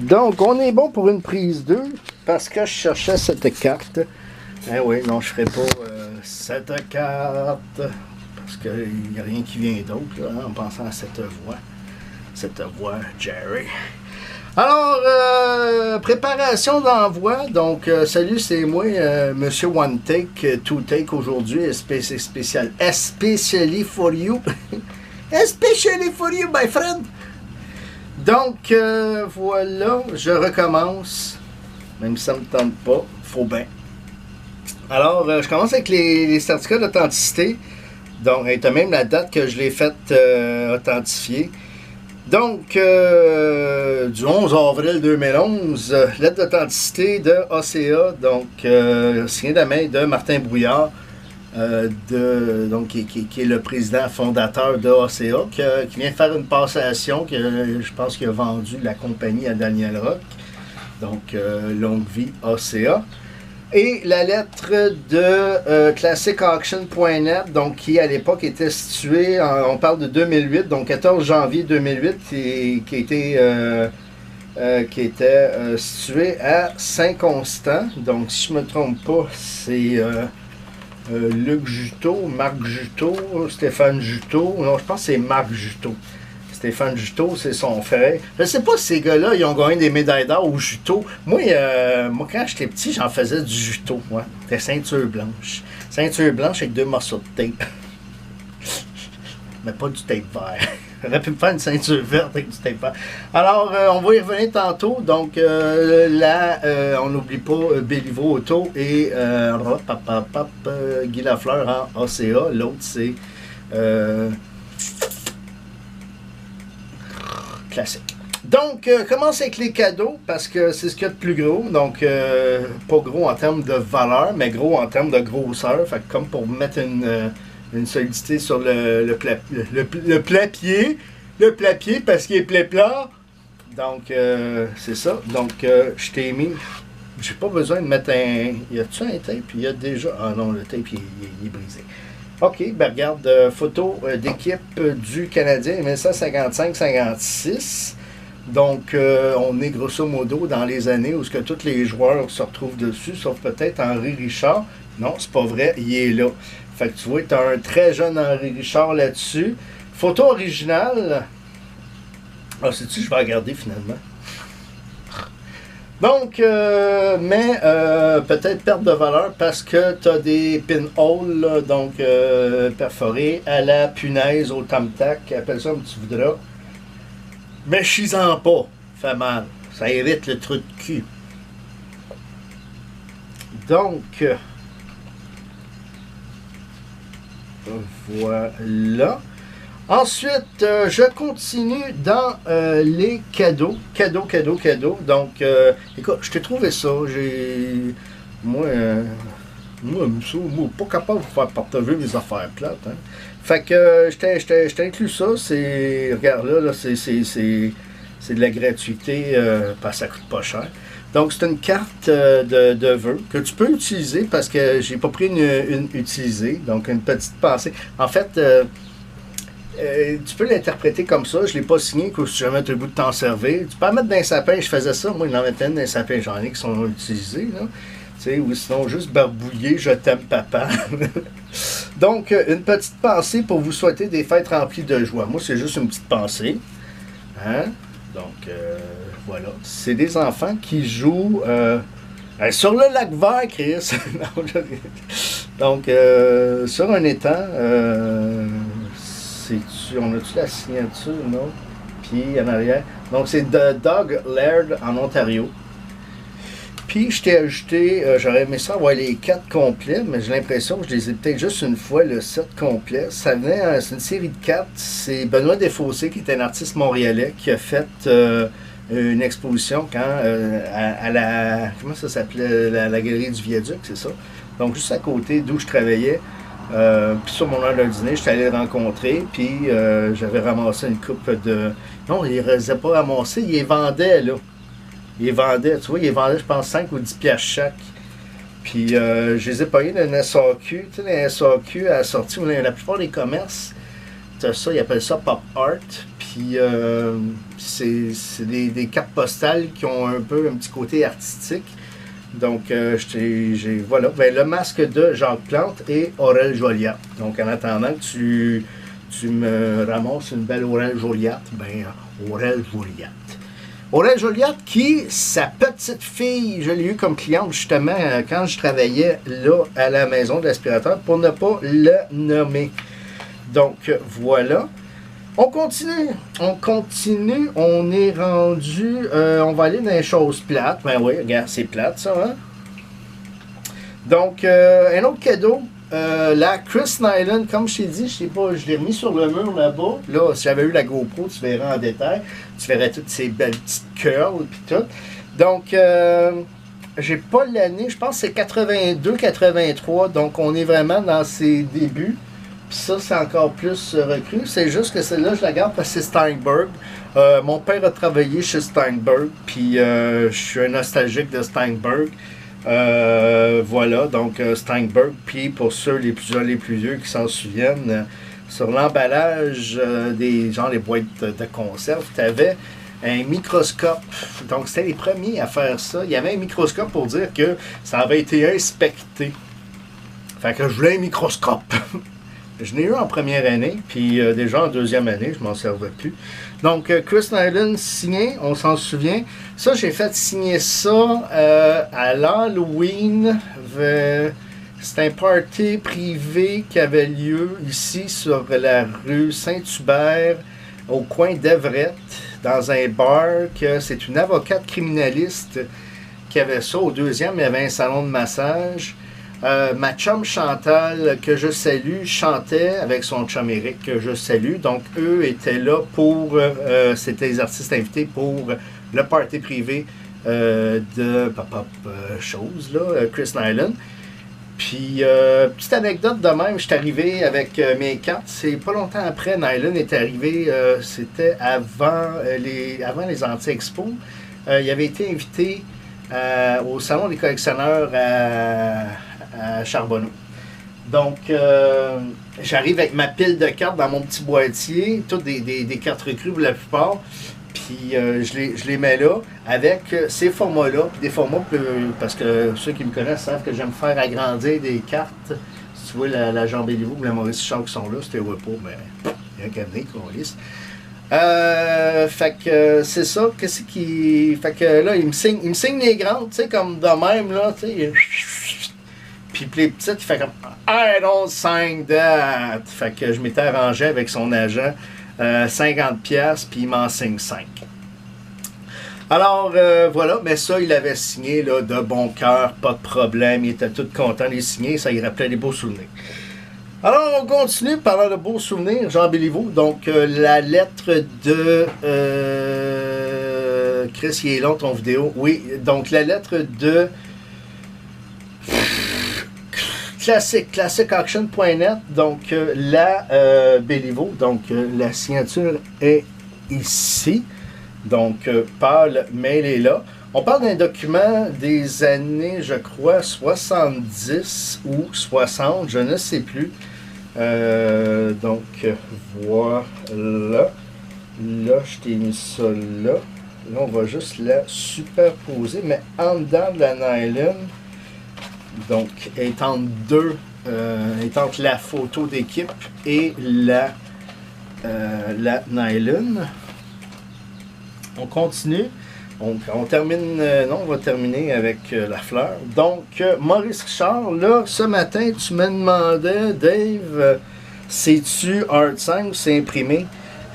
Donc, on est bon pour une prise 2 parce que je cherchais cette carte. Eh oui, non, je ferai pas cette carte parce qu'il n'y a rien qui vient d'autre là, en pensant à cette voix. Cette voix, Jerry. Alors, préparation d'envoi. Donc, salut, c'est moi, Monsieur One Take, Two Take aujourd'hui, spécial, especially for you. Especially for you, my friend. Donc, voilà, je recommence. Même si ça ne me tente pas, faut bien. Alors, je commence avec les certificats d'authenticité. Donc, et t'as même la date que je l'ai fait authentifier. Donc, du 11 avril 2011, lettre d'authenticité de ACA, donc signée de la main de Martin Brouillard, donc, qui est le président fondateur de ACA, qui vient faire une passation, je pense qu'il a vendu la compagnie à Daniel Rock, donc longue vie ACA. Et la lettre de classicauction.net, donc qui à l'époque était située, on parle de 2008, donc 14 janvier 2008, et qui était situé à Saint-Constant. Donc si je ne me trompe pas, c'est Luc Juteau, Marc Juteau, Stéphane Juteau. Non, je pense que c'est Marc Juteau. Stéphane Juteau, c'est son frère. Je ne sais pas si ces gars-là, ils ont gagné des médailles d'or au juteau. Moi, quand j'étais petit, j'en faisais du juteau. Moi. C'était ceinture blanche. Ceinture blanche avec 2 morceaux de tape. Mais pas du tape vert. J'aurais pu me faire une ceinture verte avec du tape vert. Alors, on va y revenir tantôt. Donc, là, on n'oublie pas Béliveau Auto et Guy Lafleur en ACA. L'autre, c'est... classique. Donc, commence avec les cadeaux, parce que c'est ce qu'il y a de plus gros. Donc, pas gros en termes de valeur, mais gros en termes de grosseur. Fait que comme pour mettre une solidité sur le plapier, parce qu'il est plat. Donc, c'est ça. Donc, je t'ai mis... J'ai pas besoin de mettre un... Y a-tu un tape? Il y a déjà... Ah non, le tape, il est brisé. OK, ben regarde, photo d'équipe du Canadien 1955-56. Donc, on est grosso modo dans les années où tous les joueurs se retrouvent dessus, sauf peut-être Henri Richard. Non, c'est pas vrai, il est là. Fait que tu vois, tu as un très jeune Henri Richard là-dessus. Photo originale. Ah, sais-tu, je vais regarder finalement. Donc, peut-être perte de valeur parce que tu as des pinholes, donc perforés à la punaise, au tam-tac, appelle ça comme tu voudras. Mais chis-en pas, fait mal. Ça évite le trou de cul. Donc, voilà. Ensuite, je continue dans les cadeaux. Cadeaux. Donc, écoute, je t'ai trouvé ça. Moi, pas capable de vous faire partager mes affaires plates. Hein. Fait que je t'ai inclus ça. Regarde là, c'est de la gratuité parce que ça coûte pas cher. Donc, c'est une carte de vœux que tu peux utiliser parce que j'ai pas pris une utilisée. Donc, une petite pensée. En fait... tu peux l'interpréter comme ça. Je ne l'ai pas signé, que si jamais tu as le goût de t'en servir. Tu peux en mettre dans un sapin. Je faisais ça. Moi, il en mettait dans un sapin. J'en ai qui sont utilisés. Là. Ou sinon, juste barbouiller. Je t'aime, papa. Donc, une petite pensée pour vous souhaiter des fêtes remplies de joie. Moi, c'est juste une petite pensée. Hein? Donc, voilà. C'est des enfants qui jouent sur le lac vert, Chris. Donc, sur un étang... on a-tu la signature, non? Puis en arrière. Donc c'est de Doug Laird en Ontario. Puis je t'ai ajouté, j'aurais aimé ça avoir les 4 complets, mais j'ai l'impression que je les ai peut-être juste une fois, le 7 complet. Ça venait, c'est une série de 4. C'est Benoît Desfossés, qui est un artiste montréalais, qui a fait une exposition à la... Comment ça s'appelait? La Galerie du Viaduc, c'est ça? Donc juste à côté d'où je travaillais. Puis sur mon heure de dîner, j'étais allé le rencontrer, puis j'avais ramassé une coupe de... Non, il ne les a pas ramassés, il les vendait, là. Il les vendait, tu vois, il les vendait, je pense, 5 ou 10 piastres chaque. Puis je les ai payés dans une SAQ. Tu sais, dans une SAQ, à la sortie, la plupart des commerces, tu as ça, ils appellent ça pop art. Puis Puis c'est des cartes postales qui ont un petit côté artistique. Donc, voilà. Ben, le masque de Jacques Plante et Aurel Joliat. Donc, en attendant que tu me ramasses une belle Aurel Joliat, ben, Aurel Joliat. Aurel Joliat, qui, sa petite fille, je l'ai eu comme cliente justement quand je travaillais là à la maison de l'aspirateur, pour ne pas le nommer. Donc, voilà. On continue, on est rendu, on va aller dans les choses plates. Ben oui, regarde, c'est plate ça, hein? Donc, un autre cadeau, la Chris Nyland, comme je t'ai dit, je l'ai remis sur le mur là-bas. Là, si j'avais eu la GoPro, tu verrais en détail, tu verrais toutes ces belles petites curls et tout. Donc, j'ai pas l'année, je pense que c'est 82-83, donc on est vraiment dans ses débuts. Puis ça, c'est encore plus recru. C'est juste que celle-là, je la garde parce que c'est Steinberg. Mon père a travaillé chez Steinberg, puis je suis un nostalgique de Steinberg. Voilà, donc Steinberg. Puis pour ceux les plus vieux qui s'en souviennent, sur l'emballage des boîtes de conserve, tu avais un microscope. Donc c'était les premiers à faire ça. Il y avait un microscope pour dire que ça avait été inspecté. Fait que je voulais un microscope. Je l'ai eu en première année, puis déjà en deuxième année, je m'en servais plus. Donc, Chris Nyland signé, on s'en souvient. Ça, j'ai fait signer ça à l'Halloween. C'est un party privé qui avait lieu ici sur la rue Saint-Hubert, au coin d'Everett, dans un bar. C'est une avocate criminaliste qui avait ça. Au deuxième, il y avait un salon de massage. Ma chum Chantal, que je salue, chantait avec son chum Eric, que je salue. Donc, eux étaient là pour... c'était les artistes invités pour le party privé de Pop-Up Chose, là, Chris Nyland. Puis, petite anecdote de même, je suis arrivé avec mes cartes. C'est pas longtemps après, Nyland est arrivé, c'était avant les Anti-Expos. Il avait été invité au Salon des collectionneurs à Charbonneau. Donc, j'arrive avec ma pile de cartes dans mon petit boîtier, toutes des cartes recrues pour la plupart, puis je les mets là avec ces formats-là, des formats, parce que ceux qui me connaissent savent que j'aime faire agrandir des cartes. Si tu vois la Jean Béliveau ou la Maurice Richard qui sont là, c'était pas, mais il y a un cabinet qu'on lisse. Fait que c'est ça, qu'est-ce qui... Fait que là, il me signe les grandes, tu sais, comme de même, là, tu sais. Puis les petites, il fait comme I don't sign that. Fait que je m'étais arrangé avec son agent 50$, puis il m'en signe 5. Alors voilà, mais ça, il avait signé là, de bon cœur, pas de problème. Il était tout content de les signer, ça lui rappelait des beaux souvenirs. Alors on continue parlant de beaux souvenirs, Jean Béliveau. Donc la lettre de Chris, il est long ton vidéo. Oui, donc la lettre de classicaction.net, donc la Béliveau, donc la signature est ici, donc pâle, mais elle est là. On parle d'un document des années, je crois, 70 ou 60, je ne sais plus. Donc voilà, là je t'ai mis ça là. Là on va juste la superposer, mais en dedans de la nylon. Donc, est entre entre la photo d'équipe et la nylon. On continue. On termine, non, on va terminer avec la fleur. Donc, Maurice Richard, là, ce matin, tu me demandais, Dave, c'est-tu Art 5 ou c'est imprimé?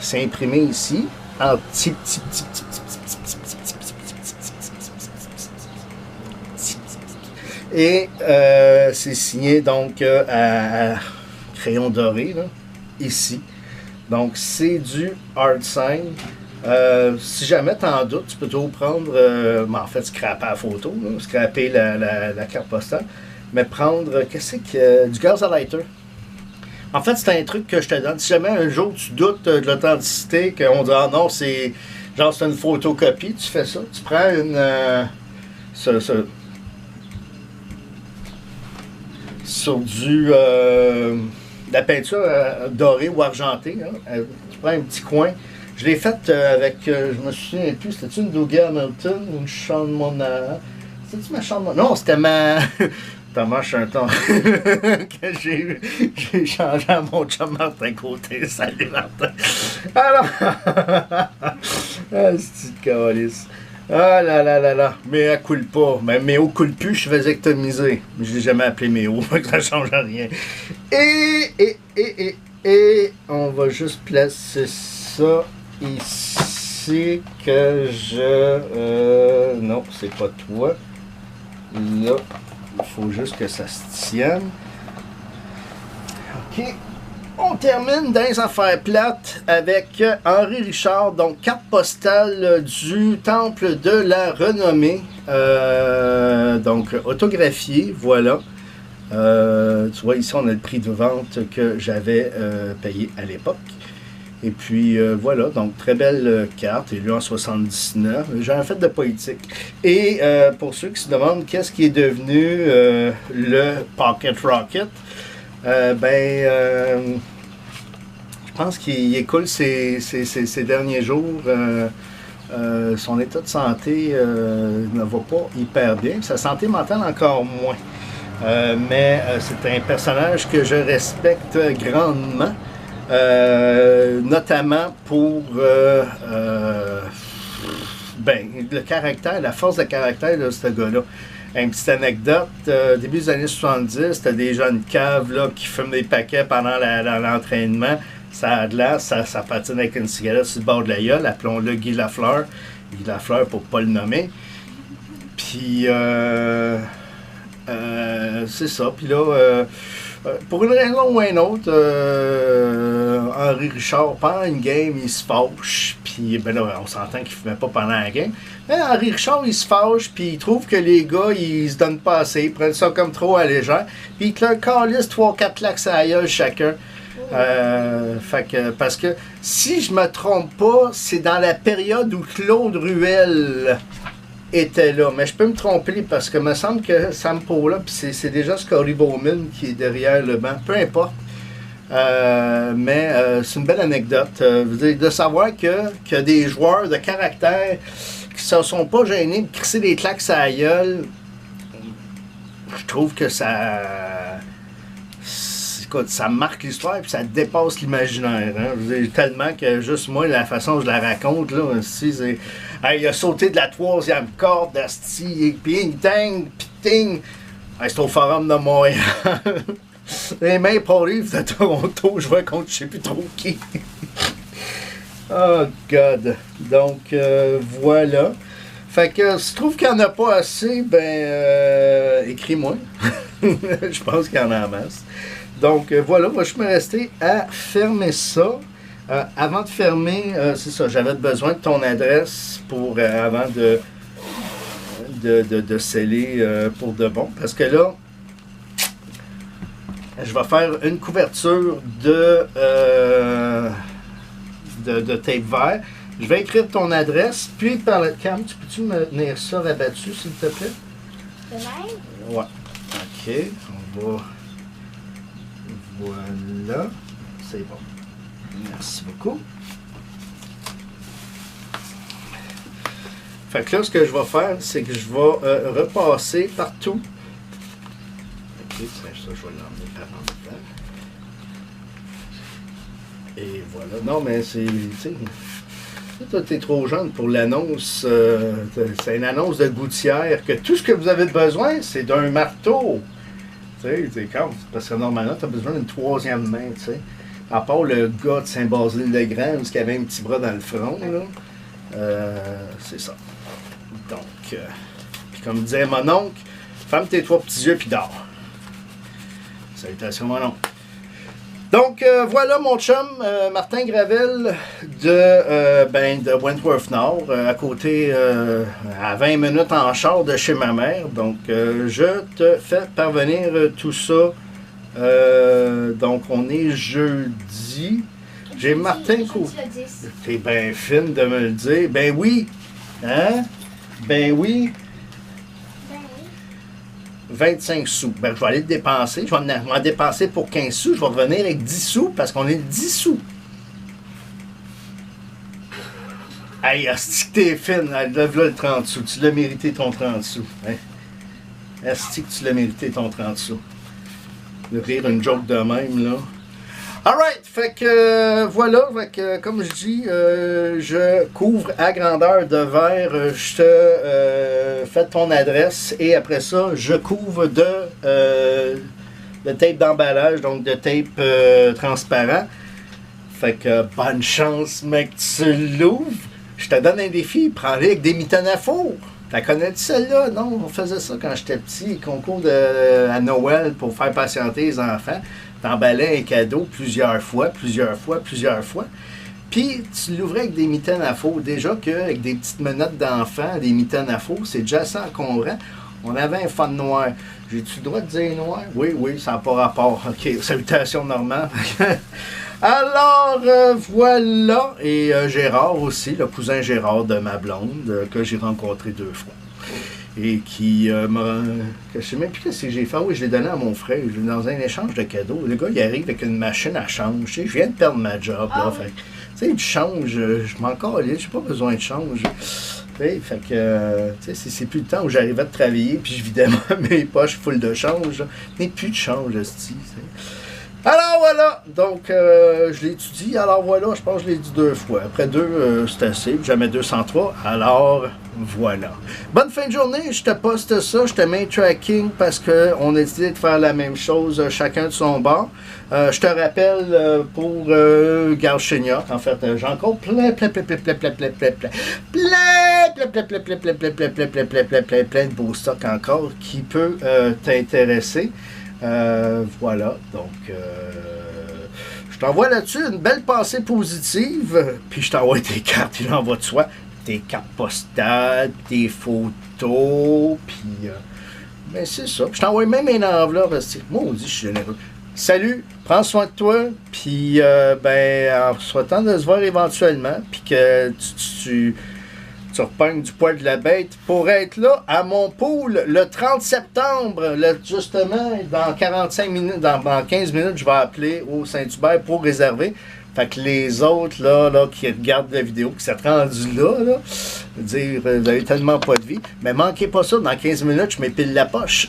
C'est imprimé ici, en petit. Et c'est signé donc à crayon doré, là, ici. Donc c'est du Art Sign. Si jamais tu en doutes, tu peux toujours prendre, en fait, scraper la photo, là, scraper la carte postale, mais prendre, du gaz à lighter. En fait, c'est un truc que je te donne. Si jamais un jour tu doutes de l'authenticité, qu'on dit, ah non, c'est une photocopie, tu fais ça. Tu prends sur la peinture dorée ou argentée, hein, tu prends un petit coin, Je l'ai faite avec, je me souviens plus, c'était une Dougie Hamilton ou une Sean Mona? C'était-tu ma Sean Mona? Non, c'était ma Thomas Chanton que j'ai changé à mon chum Martin Côté. Salut Martin! Alors, c'est une calice. Ah là là là là, Méa coule pas. Mais Méo coule plus, je suis vasectomisé. Mais je l'ai jamais appelé Méo, ça change rien. Et on va juste placer ça ici que je... non, c'est pas toi. Là, il faut juste que ça se tienne. OK. On termine dans les affaires plates avec Henri Richard, donc carte postale du Temple de la Renommée, donc autographiée, voilà. Tu vois, ici on a le prix de vente que j'avais payé à l'époque. Et puis voilà, donc très belle carte, élue en 79, j'ai un fait de politique. Et pour ceux qui se demandent qu'est-ce qui est devenu le Pocket Rocket, je pense qu'il écoule ces derniers jours. Son état de santé ne va pas hyper bien. Sa santé mentale encore moins. Mais c'est un personnage que je respecte grandement. Notamment pour le caractère, la force de caractère de ce gars-là. Une petite anecdote, début des années 70, c'était des jeunes caves là, qui fument des paquets pendant l'entraînement. Ça a de l'air, ça patine avec une cigarette sur le bord de la gueule, appelons-le Guy Lafleur. Guy Lafleur pour ne pas le nommer. Puis, c'est ça. Puis là, pour une raison ou une autre, Henri Richard, pendant une game, il se fâche. Puis, ben là, on s'entend qu'il ne fumait pas pendant la game. Mais Henri Richard, il se fâche, puis il trouve que les gars, ils se donnent pas assez. Ils prennent ça comme trop à légère. Puis, ils leur calissent 3-4 claques à la gueule chacun. Parce que si je me trompe pas, c'est dans la période où Claude Ruel était là. Mais je peux me tromper parce que me semble que Sam Paula, puis c'est déjà Scotty Bowman qui est derrière le banc. Peu importe. Mais c'est une belle anecdote. De savoir qu'il y a des joueurs de caractère qui ne se sont pas gênés de crisser des claques à la gueule. Je trouve que ça... Écoute, ça marque l'histoire et ça dépasse l'imaginaire. Hein? Tellement que juste moi, la façon dont je la raconte, là, c'est... Hey, il a sauté de la 3e corde d'Asti, puis ting, puis ting. Hey, c'est au Forum de Montréal. Les Maple Leafs de Toronto, je vois contre je sais plus trop qui. Oh God. Donc, voilà. Fait que si tu trouves qu'il n'y en a pas assez, écris-moi. Je pense qu'il y en a en masse. Donc, voilà, moi, je me restais à fermer ça. Avant de fermer, c'est ça, j'avais besoin de ton adresse pour avant de sceller pour de bon. Parce que là, je vais faire une couverture de tape vert. Je vais écrire ton adresse, puis par le cam, peux-tu me tenir ça rabattu, s'il te plaît? De même? Ouais. OK, on va... Voilà. C'est bon. Merci beaucoup. Fait que là, ce que je vais faire, c'est que je vais repasser partout. OK, ça, je vais l'emmener par en dedans. Et voilà. Non, mais c'est... Tu sais, toi, t'es trop jeune pour l'annonce. C'est une annonce de gouttière que tout ce que vous avez besoin, c'est d'un marteau. Tu sais, c'est comme... Parce que normalement, t'as besoin d'une 3e main, tu sais. À part le gars de Saint-Basile-le-Grand, qui avait un petit bras dans le front, là. C'est ça. Donc, puis comme disait mon oncle, ferme tes 3 petits yeux puis dors. Salutations, mon oncle. Donc, voilà mon chum, Martin Gravel de Wentworth Nord, à côté, à 20 minutes en char de chez ma mère. Donc, je te fais parvenir tout ça. Donc, on est jeudi. J'ai Martin Côté. T'es bien fine de me le dire. Ben oui. Hein? Ben oui. 25 sous. Ben, je vais aller le dépenser. Je vais m'en dépenser pour 15 sous. Je vais revenir avec 10 sous parce qu'on est 10 sous. Hey, asti que t'es fine. Lève-là le 30 sous. Tu l'as mérité ton 30 sous. Hein? Asti que tu l'as mérité ton 30 sous. De rire une joke de même, là. Alright, fait que voilà, fait que, comme je dis, je couvre à grandeur de verre, je te fais ton adresse et après ça, je couvre de tape d'emballage, donc de tape transparent. Fait que bonne chance, mec, tu l'ouvres. Je te donne un défi, prends-le avec des mitaines à four. T'as connais-tu celle-là? Non, on faisait ça quand j'étais petit, concours à Noël pour faire patienter les enfants. T'emballais un cadeau plusieurs fois. Puis tu l'ouvrais avec des mitaines à four. Déjà qu'avec des petites menottes d'enfants, des mitaines à four, c'est déjà ça encombrant. On avait un fond noir. J'ai-tu le droit de dire noir? Oui, ça n'a pas rapport. OK, salutations Normand. Alors, voilà. Et Gérard aussi, le cousin Gérard de ma blonde, que j'ai rencontré 2 fois. Et qui m'a... Je sais même plus ce que j'ai fait. Oui, je l'ai donné à mon frère. Je l'ai dans un échange de cadeaux. Le gars, il arrive avec une machine à change. Tu sais, je viens de perdre ma job. Là, fait, tu sais, du change, je m'en calais. J'ai pas besoin de change. Fait que, tu sais, c'est plus le temps où j'arrivais de travailler puis je vidais mes poches full de change. Il n'y a plus de change, esti. Alors voilà, donc je l'ai étudié, alors voilà, je pense que je l'ai dit 2 fois. Après 2, c'est assez, puis jamais 203, alors voilà. Bonne fin de journée, je te poste ça, je te mets un tracking parce qu'on a décidé de faire la même chose, chacun de son bord. Je te rappelle pour Gauchenia, en fait, j'ai encore plein de beaux stocks encore qui peut t'intéresser. Voilà, donc je t'envoie là-dessus une belle pensée positive, puis je t'envoie tes cartes, il envoie de soi, tes cartes postales, tes photos, puis ben c'est ça. Je t'envoie même une enveloppe, moi on dit je suis généreux. Salut, prends soin de toi, puis ben en souhaitant de se voir éventuellement, puis que tu repognes du poil de la bête pour être là à mon pool le 30 septembre. Justement, dans 45 minutes, dans 15 minutes, je vais appeler au Saint-Hubert pour réserver. Fait que les autres là, qui regardent la vidéo, qui s'est rendu là, dire vous avez tellement pas de vie. Mais manquez pas ça, dans 15 minutes, je m'épile la poche.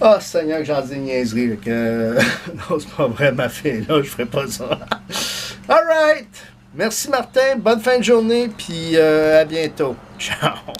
Ah, oh, Seigneur, que j'en dis une niaiserie. Non, c'est pas vrai, ma fille, là, je ferai pas ça. All right! Merci Martin, bonne fin de journée, puis à bientôt. Ciao!